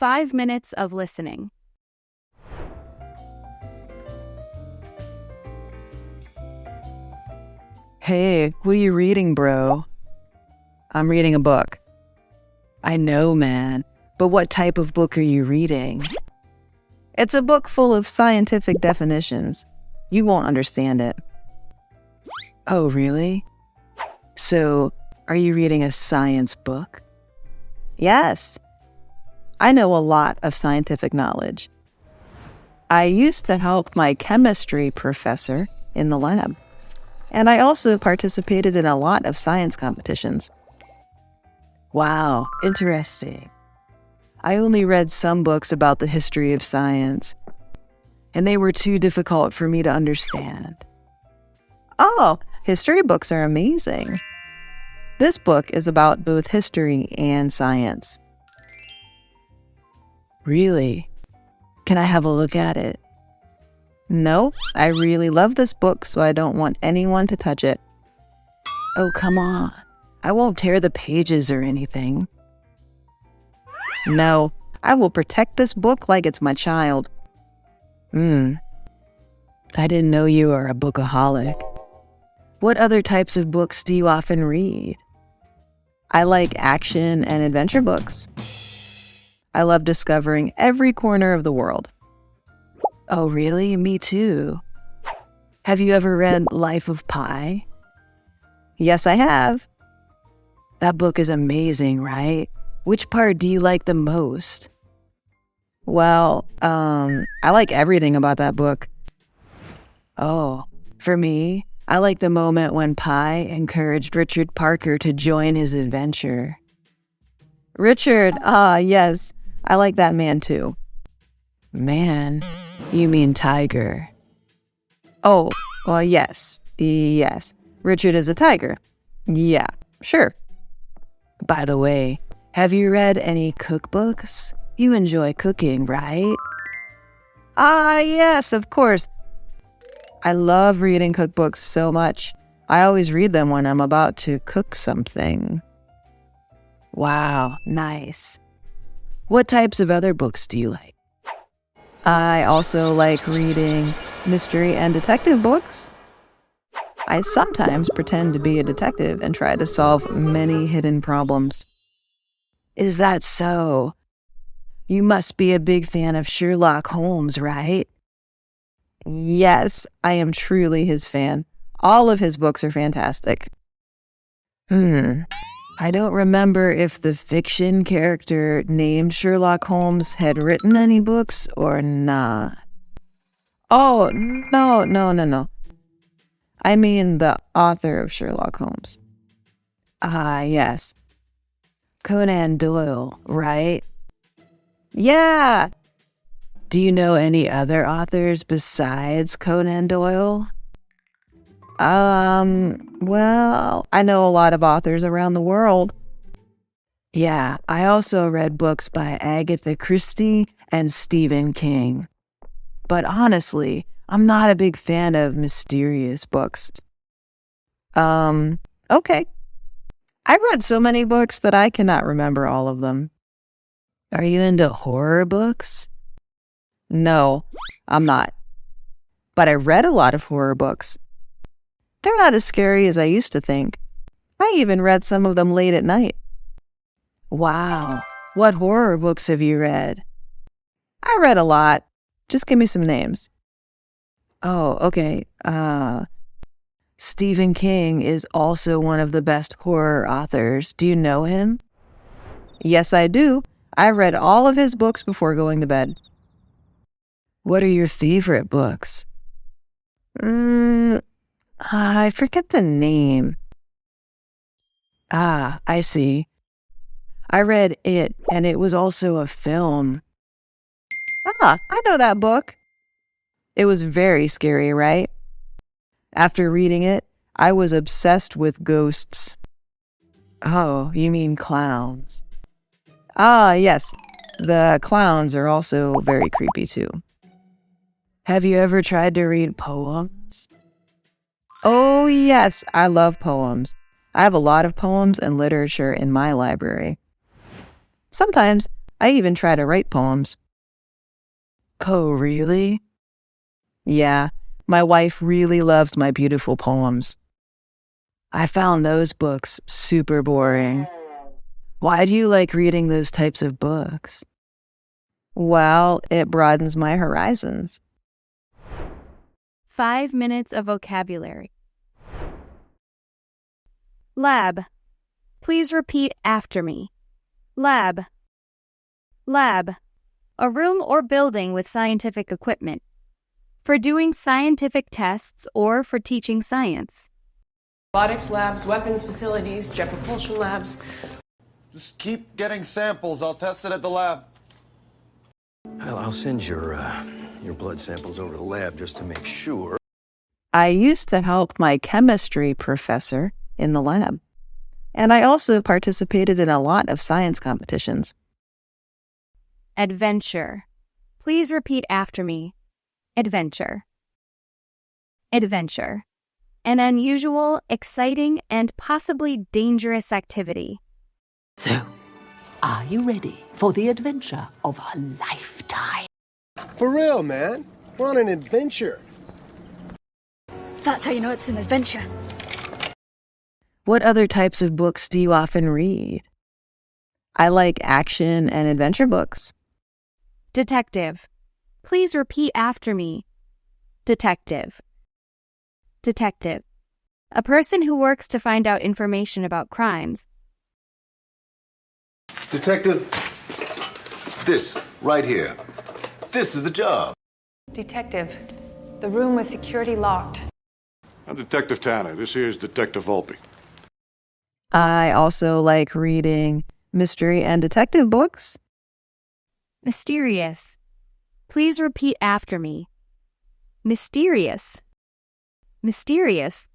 5 minutes of listening. Hey, what are you reading, bro? I'm reading a book. I know, man, but what type of book are you reading? It's a book full of scientific definitions. You won't understand it. Oh, really? So, are you reading a science book? Yes. I know a lot of scientific knowledge. I used to help my chemistry professor in the lab. And I also participated in a lot of science competitions. Wow, interesting. I only read some books about the history of science, and they were too difficult for me to understand. Oh, history books are amazing. This book is about both history and science. Really? Can I have a look at it? No, I really love this book, so I don't want anyone to touch it. Oh, come on. I won't tear the pages or anything. No, I will protect this book like it's my child. I didn't know you were a bookaholic. What other types of books do you often read? I like action and adventure books. I love discovering every corner of the world. Oh, really? Me too. Have you ever read Life of Pi? Yes, I have. That book is amazing, right? Which part do you like the most? Well, I like everything about that book. Oh, for me, I like the moment when Pi encouraged Richard Parker to join his adventure. Richard, yes, I like that man too. Man, you mean tiger. Oh, well, yes. Richard is a tiger. Yeah, sure. By the way, have you read any cookbooks? You enjoy cooking, right? Yes, of course. I love reading cookbooks so much. I always read them when I'm about to cook something. Wow, nice. What types of other books do you like? I also like reading mystery and detective books. I sometimes pretend to be a detective and try to solve many hidden problems. Is that so? You must be a big fan of Sherlock Holmes, right? Yes, I am truly his fan. All of his books are fantastic. I don't remember if the fiction character named Sherlock Holmes had written any books or not. Oh, no. I mean the author of Sherlock Holmes. Yes. Conan Doyle, right? Yeah. Do you know any other authors besides Conan Doyle? Well, I know a lot of authors around the world. Yeah, I also read books by Agatha Christie and Stephen King. But honestly, I'm not a big fan of mysterious books. Okay. I've read so many books that I cannot remember all of them. Are you into horror books? No, I'm not. But I read a lot of horror books. They're not as scary as I used to think. I even read some of them late at night. Wow, what horror books have you read? I read a lot. Just give me some names. Oh, okay. Stephen King is also one of the best horror authors. Do you know him? Yes, I do. I read all of his books before going to bed. What are your favorite books? I forget the name. I see. I read it, and it was also a film. I know that book. It was very scary, right? After reading it, I was obsessed with ghosts. Oh, you mean clowns. Yes. The clowns are also very creepy too. Have you ever tried to read poems? Oh, yes, I love poems. I have a lot of poems and literature in my library. Sometimes I even try to write poems. Oh, really? Yeah, my wife really loves my beautiful poems. I found those books super boring. Why do you like reading those types of books? Well, it broadens my horizons. 5 minutes of vocabulary. Lab. Please repeat after me. Lab. Lab. A room or building with scientific equipment. For doing scientific tests or for teaching science. Robotics labs, weapons facilities, jet propulsion labs. Just keep getting samples. I'll test it at the lab. I'll send your blood samples over to the lab just to make sure. I used to help my chemistry professor in the lab, and I also participated in a lot of science competitions. Adventure. Please repeat after me. Adventure. Adventure. An unusual, exciting, and possibly dangerous activity. So, are you ready for the adventure of a lifetime? For real, man. We're on an adventure. That's how you know it's an adventure. What other types of books do you often read? I like action and adventure books. Detective. Please repeat after me. Detective. Detective. A person who works to find out information about crimes. Detective, this right here. This is the job. Detective, the room with security locked. I'm Detective Tanner. This here is Detective Volpe. I also like reading mystery and detective books. Mysterious. Please repeat after me. Mysterious. Mysterious.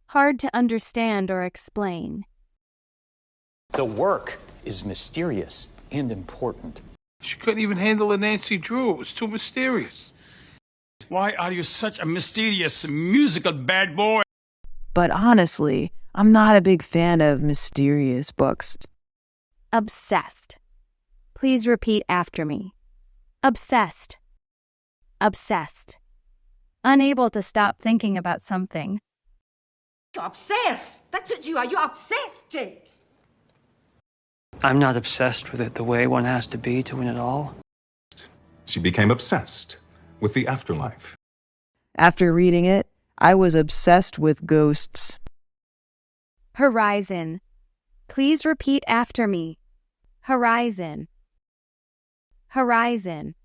Hard to understand or explain. The work is mysterious and important. She couldn't even handle a Nancy Drew. It was too mysterious. Why are you such a mysterious musical bad boy? But honestly, I'm not a big fan of mysterious books. Obsessed. Please repeat after me. Obsessed. Obsessed. Unable to stop thinking about something. You're obsessed. That's what you are. You're obsessed, Jake. I'm not obsessed with it the way one has to be to win it all. She became obsessed with the afterlife. After reading it, I was obsessed with ghosts. Horizon. Please repeat after me. Horizon. Horizon.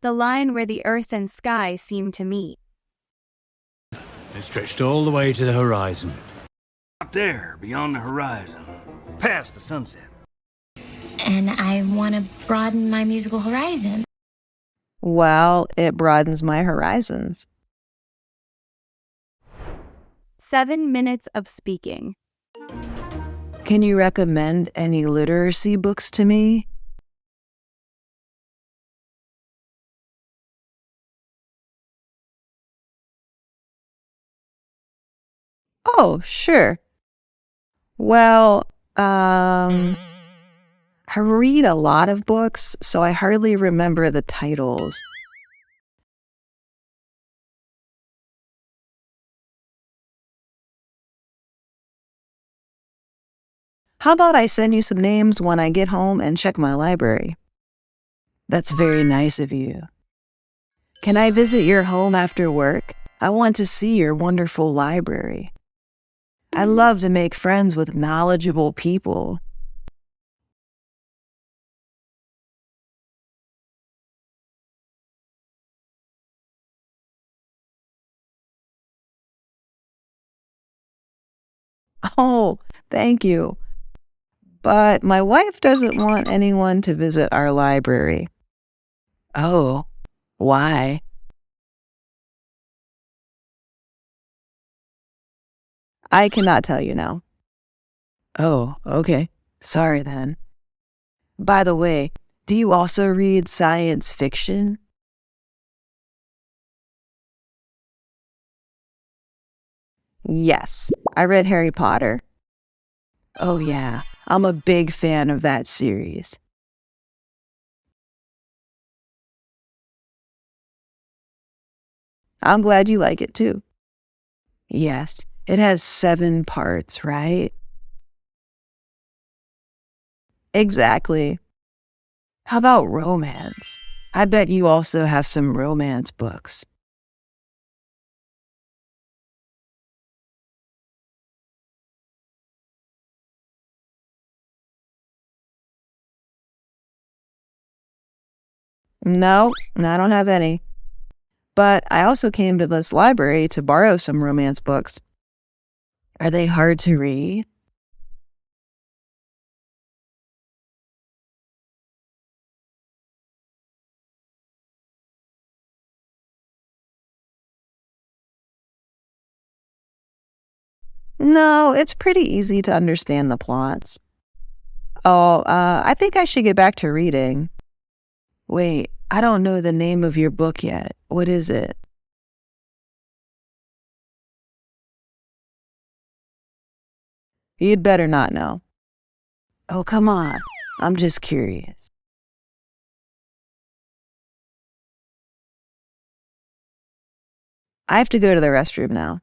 The line where the earth and sky seem to meet. It stretched all the way to the horizon. Out there, beyond the horizon, past the sunset. And I want to broaden my musical horizon. Well, it broadens my horizons. 7 minutes of speaking. Can you recommend any literacy books to me? Oh, sure. Well, I read a lot of books, so I hardly remember the titles. How about I send you some names when I get home and check my library? That's very nice of you. Can I visit your home after work? I want to see your wonderful library. I love to make friends with knowledgeable people. Oh, thank you. But my wife doesn't want anyone to visit our library. Oh, why? I cannot tell you now. Oh, okay. Sorry then. By the way, do you also read science fiction? Yes, I read Harry Potter. Oh yeah, I'm a big fan of that series. I'm glad you like it too. Yes, it has 7 parts, right? Exactly. How about romance? I bet you also have some romance books. No, I don't have any. But I also came to this library to borrow some romance books. Are they hard to read? No, it's pretty easy to understand the plots. Oh, I think I should get back to reading. Wait, I don't know the name of your book yet. What is it? You'd better not know. Oh, come on. I'm just curious. I have to go to the restroom now.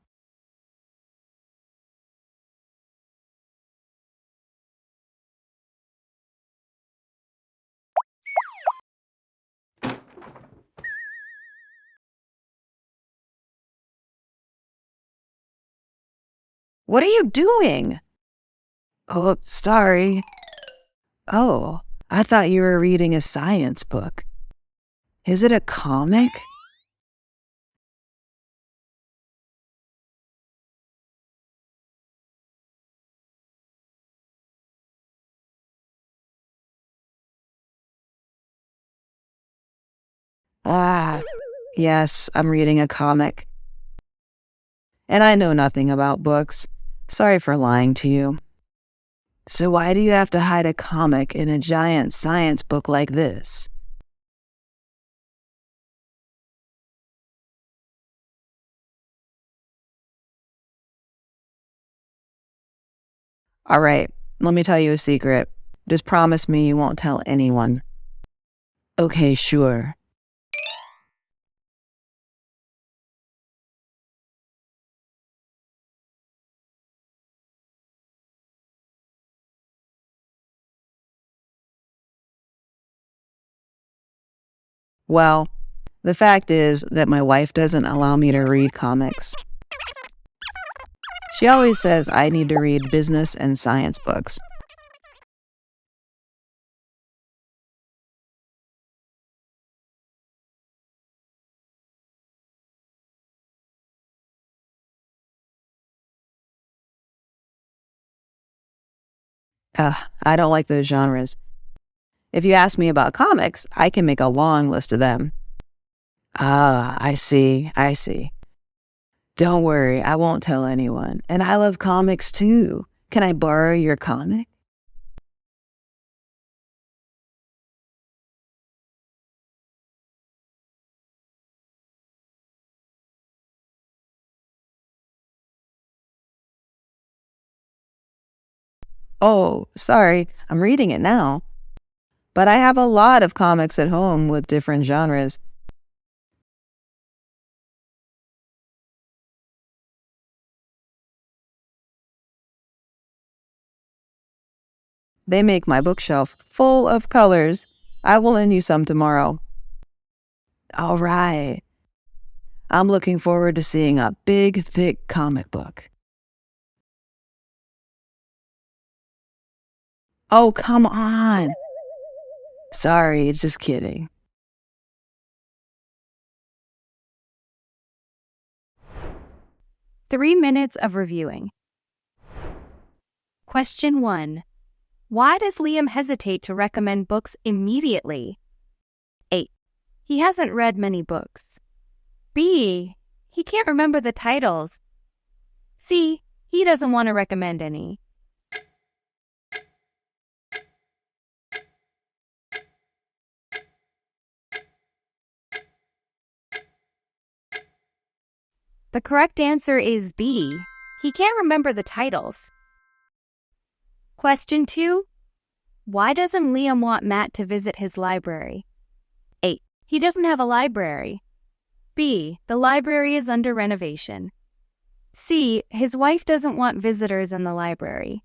What are you doing? Oh, sorry. Oh, I thought you were reading a science book. Is it a comic? Ah, yes, I'm reading a comic. And I know nothing about books. Sorry for lying to you. So why do you have to hide a comic in a giant science book like this? All right, let me tell you a secret. Just promise me you won't tell anyone. Okay, sure. Well, the fact is that my wife doesn't allow me to read comics. She always says I need to read business and science books. I don't like those genres. If you ask me about comics, I can make a long list of them. Ah, I see. Don't worry, I won't tell anyone. And I love comics too. Can I borrow your comic? Oh, sorry, I'm reading it now. But I have a lot of comics at home with different genres. They make my bookshelf full of colors. I will lend you some tomorrow. All right. I'm looking forward to seeing a big, thick comic book. Oh, come on. Sorry, just kidding. Three minutes of reviewing. Question 1. Why does Liam hesitate to recommend books immediately? A. He hasn't read many books. B. He can't remember the titles. C. He doesn't want to recommend any. The correct answer is B. He can't remember the titles. Question 2. Why doesn't Liam want Matt to visit his library? A. He doesn't have a library. B. The library is under renovation. C. His wife doesn't want visitors in the library.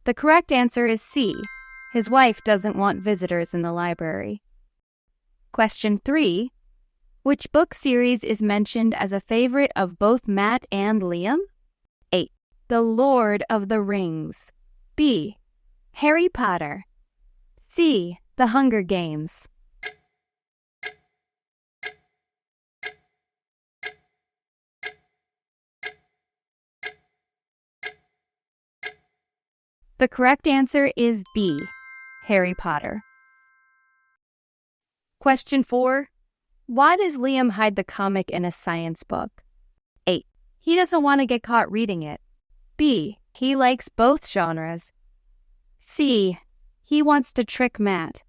The correct answer is C. His wife doesn't want visitors in the library. Question 3. Which book series is mentioned as a favorite of both Matt and Liam? A. The Lord of the Rings. B. Harry Potter. C. The Hunger Games. The correct answer is B. Harry Potter. Question 4. Why does Liam hide the comic in a science book? A. He doesn't want to get caught reading it. B. He likes both genres. C. He wants to trick Matt.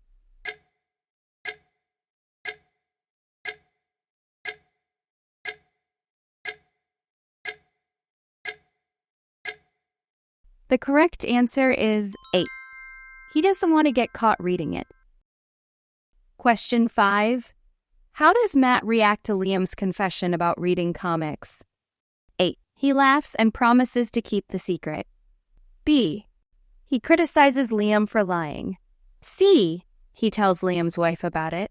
The correct answer is A. He doesn't want to get caught reading it. Question 5. How does Matt react to Liam's confession about reading comics? A. He laughs and promises to keep the secret. B. He criticizes Liam for lying. C. He tells Liam's wife about it.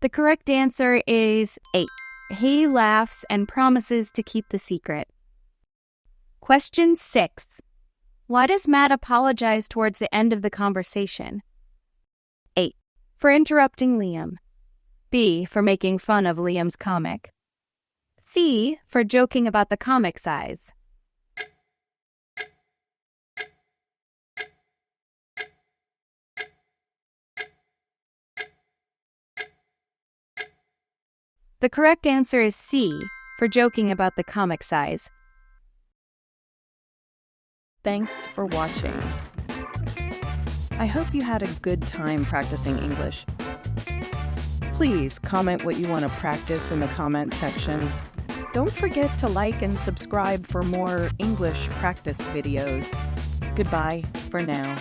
The correct answer is A. He laughs and promises to keep the secret. Question 6. Why does Matt apologize towards the end of the conversation? A. For interrupting Liam. B. For making fun of Liam's comic. C. For joking about the comic size. The correct answer is C. For joking about the comic size. Thanks for watching. I hope you had a good time practicing English. Please comment what you want to practice in the comment section. Don't forget to like and subscribe for more English practice videos. Goodbye for now.